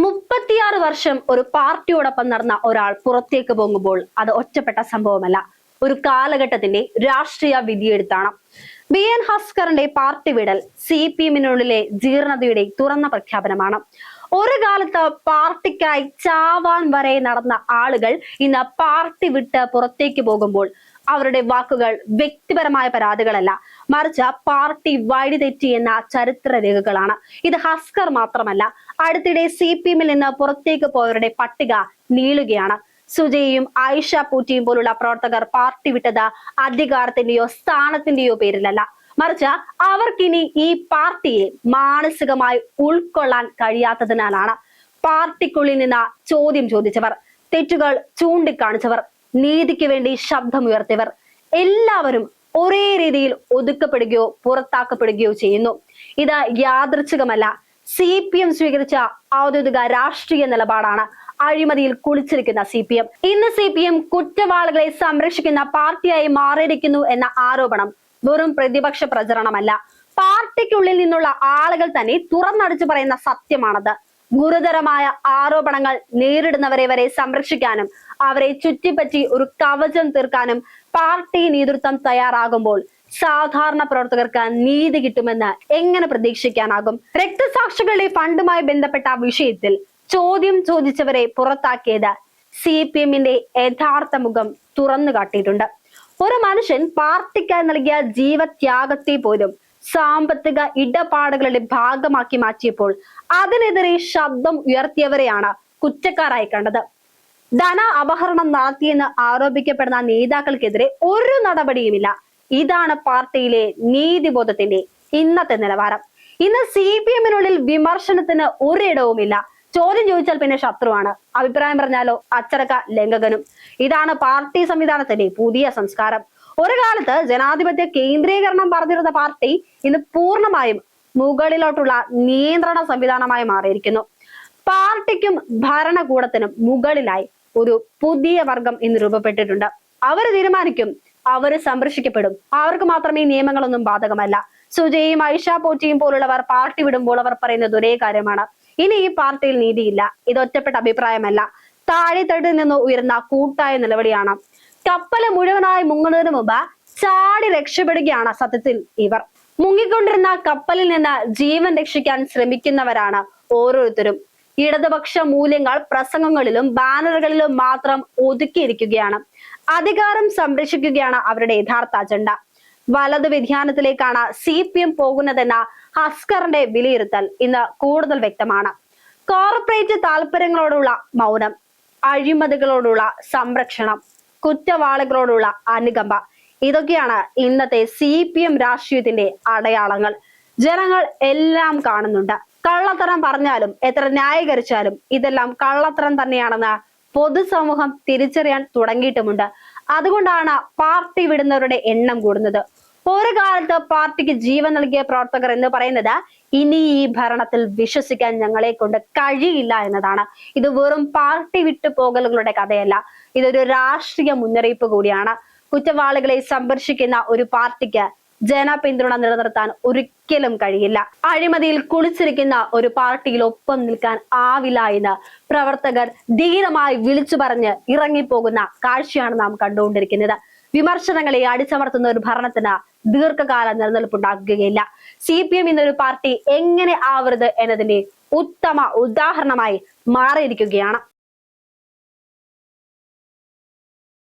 36 വർഷം ഒരു പാർട്ടിയോടൊപ്പം നടന്ന ഒരാൾ പുറത്തേക്ക് പോകുമ്പോൾ അത് ഒറ്റപ്പെട്ട സംഭവമല്ല, ഒരു കാലഘട്ടത്തിന്റെ രാഷ്ട്രീയ വിധിയെഴുത്താണ്. BN ഹസ്കറിന്റെ പാർട്ടി വിടൽ CPM-നുള്ളിലെ ജീർണതയുടെ തുറന്ന പ്രഖ്യാപനമാണ്. ഒരു കാലത്ത് പാർട്ടിക്കായി ചാവാൻ വരെ നടന്ന ആളുകൾ ഇന്ന് പാർട്ടി വിട്ട് പുറത്തേക്ക് പോകുമ്പോൾ അവരുടെ വാക്കുകൾ വ്യക്തിപരമായ പരാതികളല്ല, മറിച്ച് പാർട്ടി വഴിതെറ്റി എന്ന ചരിത്ര രേഖകളാണ്. ഇത് ഹസ്കർ മാത്രമല്ല, അടുത്തിടെ CPM-ൽ നിന്ന് പുറത്തേക്ക് പോയവരുടെ പട്ടിക നീളുകയാണ്. സുജയും ആയിഷ പൂറ്റിയും പോലുള്ള പ്രവർത്തകർ പാർട്ടി വിട്ടത് അധികാരത്തിന്റെയോ സ്ഥാനത്തിന്റെയോ പേരിലല്ല, മറിച്ച് അവർക്കിനി ഈ പാർട്ടിയെ മാനസികമായി ഉൾക്കൊള്ളാൻ കഴിയാത്തതിനാലാണ്. പാർട്ടിക്കുള്ളിൽ നിന്ന് ചോദ്യം ചോദിച്ചവർ, തെറ്റുകൾ ചൂണ്ടിക്കാണിച്ചവർ, നീതിക്ക് വേണ്ടി ശബ്ദമുയർത്തിയവർ എല്ലാവരും ഒരേ രീതിയിൽ ഒതുക്കപ്പെടുകയോ പുറത്താക്കപ്പെടുകയോ ചെയ്യുന്നു. ഇത് യാദൃച്ഛികമല്ല. CPM സ്വീകരിച്ച ഔദ്യോഗിക രാഷ്ട്രീയ നിലപാടാണ്. അഴിമതിയിൽ കുളിച്ചിരിക്കുന്ന CPM. ഇന്ന് CPM കുറ്റവാളികളെ സംരക്ഷിക്കുന്ന പാർട്ടിയായി മാറിയിരിക്കുന്നു എന്ന ആരോപണം വെറും പ്രതിപക്ഷ പ്രചരണമല്ല, പാർട്ടിക്കുള്ളിൽ നിന്നുള്ള ആളുകൾ തന്നെ തുറന്നടിച്ചു പറയുന്ന സത്യമാണത്. ഗുരുതരമായ ആരോപണങ്ങൾ നേരിടുന്നവരെ വരെ സംരക്ഷിക്കാനും അവരെ ചുറ്റിപ്പറ്റി ഒരു കവചം തീർക്കാനും പാർട്ടി നേതൃത്വം തയ്യാറാകുമ്പോൾ സാധാരണ പ്രവർത്തകർക്ക് നീതി കിട്ടുമെന്ന് എങ്ങനെ പ്രതീക്ഷിക്കാനാകും? രക്തസാക്ഷികളുടെ ഫണ്ടുമായി ബന്ധപ്പെട്ട വിഷയത്തിൽ ചോദ്യം ചോദിച്ചവരെ പുറത്താക്കിയത് CPM-ന്റെ യഥാർത്ഥ മുഖം തുറന്നു കാട്ടിയിട്ടുണ്ട്. ഒരു മനുഷ്യൻ പാർട്ടിക്കായി നൽകിയ ജീവത്യാഗത്തെ പോലും സാമ്പത്തിക ഇടപാടുകളുടെ ഭാഗമാക്കി മാറ്റിയപ്പോൾ അതിനെതിരെ ശബ്ദം ഉയർത്തിയവരെയാണ് കുറ്റക്കാരായി കണ്ടത്. ധന അപഹരണം നടത്തിയെന്ന് ആരോപിക്കപ്പെടുന്ന നേതാക്കൾക്കെതിരെ ഒരു നടപടിയുമില്ല. ഇതാണ് പാർട്ടിയിലെ നീതിബോധത്തിന്റെ ഇന്നത്തെ നിലവാരം. ഇന്ന് CPM-നുള്ളിൽ വിമർശനത്തിന് ഒരിടവുമില്ല. ചോദ്യം ചോദിച്ചാൽ പിന്നെ ശത്രുവാണ്, അഭിപ്രായം പറഞ്ഞാലോ അച്ചടക്ക ലംഘകനും. ഇതാണ് പാർട്ടി സംവിധാനത്തിന്റെ പുതിയ സംസ്കാരം. ഒരു കാലത്ത് ജനാധിപത്യ കേന്ദ്രീകരണം പറഞ്ഞിരുന്ന പാർട്ടി ഇന്ന് പൂർണ്ണമായും മുകളിലോട്ടുള്ള നിയന്ത്രണ സംവിധാനമായി മാറിയിരിക്കുന്നു. പാർട്ടിക്കും ഭരണകൂടത്തിനും മുകളിലായി ഒരു പുതിയ വർഗം ഇന്ന് രൂപപ്പെട്ടിട്ടുണ്ട്. അവർ തീരുമാനിക്കും, അവര് സംരക്ഷിക്കപ്പെടും, അവർക്ക് മാത്രമേ നിയമങ്ങളൊന്നും ബാധകമല്ല. സുജയും ആയിഷ പോറ്റിയും പോലുള്ളവർ പാർട്ടി വിടുമ്പോൾ അവർ പറയുന്നത് ഒരേ കാര്യമാണ്: ഇനി ഈ പാർട്ടിയിൽ നീതിയില്ല. ഇത് ഒറ്റപ്പെട്ട അഭിപ്രായമല്ല, താഴെത്തട്ടിൽ നിന്ന് ഉയർന്ന കൂട്ടായ നിലവിളിയാണ്. കപ്പല് മുഴുവനായി മുങ്ങുന്നതിന് മുമ്പ് ചാടി രക്ഷപ്പെടുകയാണ് സത്യത്തിൽ ഇവർ. മുങ്ങിക്കൊണ്ടിരുന്ന കപ്പലിൽ നിന്ന് ജീവൻ രക്ഷിക്കാൻ ശ്രമിക്കുന്നവരാണ് ഓരോരുത്തരും. ഇടതുപക്ഷ മൂല്യങ്ങൾ പ്രസംഗങ്ങളിലും ബാനറുകളിലും മാത്രം ഒതുക്കിയിരിക്കുകയാണ്. അധികാരം സംരക്ഷിക്കുകയാണ് അവരുടെ യഥാർത്ഥ അജണ്ട. വലതു വ്യതിയാനത്തിലേക്കാണ് CPM പോകുന്നതെന്ന ഹസ്കറിന്റെ വിലയിരുത്തൽ ഇന്ന് കൂടുതൽ വ്യക്തമാണ്. കോർപ്പറേറ്റ് താല്പര്യങ്ങളോടുള്ള മൗനം, അഴിമതികളോടുള്ള സംരക്ഷണം, കുറ്റവാളികളോടുള്ള അനുകമ്പ, ഇതൊക്കെയാണ് ഇന്നത്തെ CPM രാഷ്ട്രീയത്തിന്റെ അടയാളങ്ങൾ. ജനങ്ങൾ എല്ലാം കാണുന്നുണ്ട്. കള്ളത്തരം പറഞ്ഞാലും എത്ര ന്യായീകരിച്ചാലും ഇതെല്ലാം കള്ളത്തരം തന്നെയാണെന്ന് പൊതുസമൂഹം തിരിച്ചറിയാൻ തുടങ്ങിയിട്ടുമുണ്ട്. അതുകൊണ്ടാണ് പാർട്ടി വിടുന്നവരുടെ എണ്ണം കൂടുന്നത്. ഒരു കാലത്ത് പാർട്ടിക്ക് ജീവൻ നൽകിയ പ്രവർത്തകർ എന്ന് പറയുന്നത് ഇനി ഈ ഭരണത്തിൽ വിശ്വസിക്കാൻ ഞങ്ങളെ കൊണ്ട് കഴിയില്ല എന്നതാണ്. ഇത് വെറും പാർട്ടി വിട്ടു പോകലുകളുടെ കഥയല്ല, ഇതൊരു രാഷ്ട്രീയ മുന്നറിയിപ്പ് കൂടിയാണ്. കുറ്റവാളികളെ സംരക്ഷിക്കുന്ന ഒരു പാർട്ടിക്ക് ജനപിന്തുണ നിലനിർത്താൻ ഒരിക്കലും കഴിയില്ല. അഴിമതിയിൽ കുളിച്ചിരിക്കുന്ന ഒരു പാർട്ടിയിൽ ഒപ്പം നിൽക്കാൻ ആവില്ല എന്ന് പ്രവർത്തകർ ധീരമായി വിളിച്ചു പറഞ്ഞ് ഇറങ്ങിപ്പോകുന്ന കാഴ്ചയാണ് നാം കണ്ടുകൊണ്ടിരിക്കുന്നത്. വിമർശനങ്ങളെ അടിച്ചമർത്തുന്ന ഒരു ഭരണത്തിന് ദീർഘകാല നിലനിൽപ്പുണ്ടാക്കുകയില്ല. CPM എന്നൊരു പാർട്ടി എങ്ങനെ ആവരുത് എന്നതിന്റെ ഉത്തമ ഉദാഹരണമായി മാറിയിരിക്കുകയാണ്.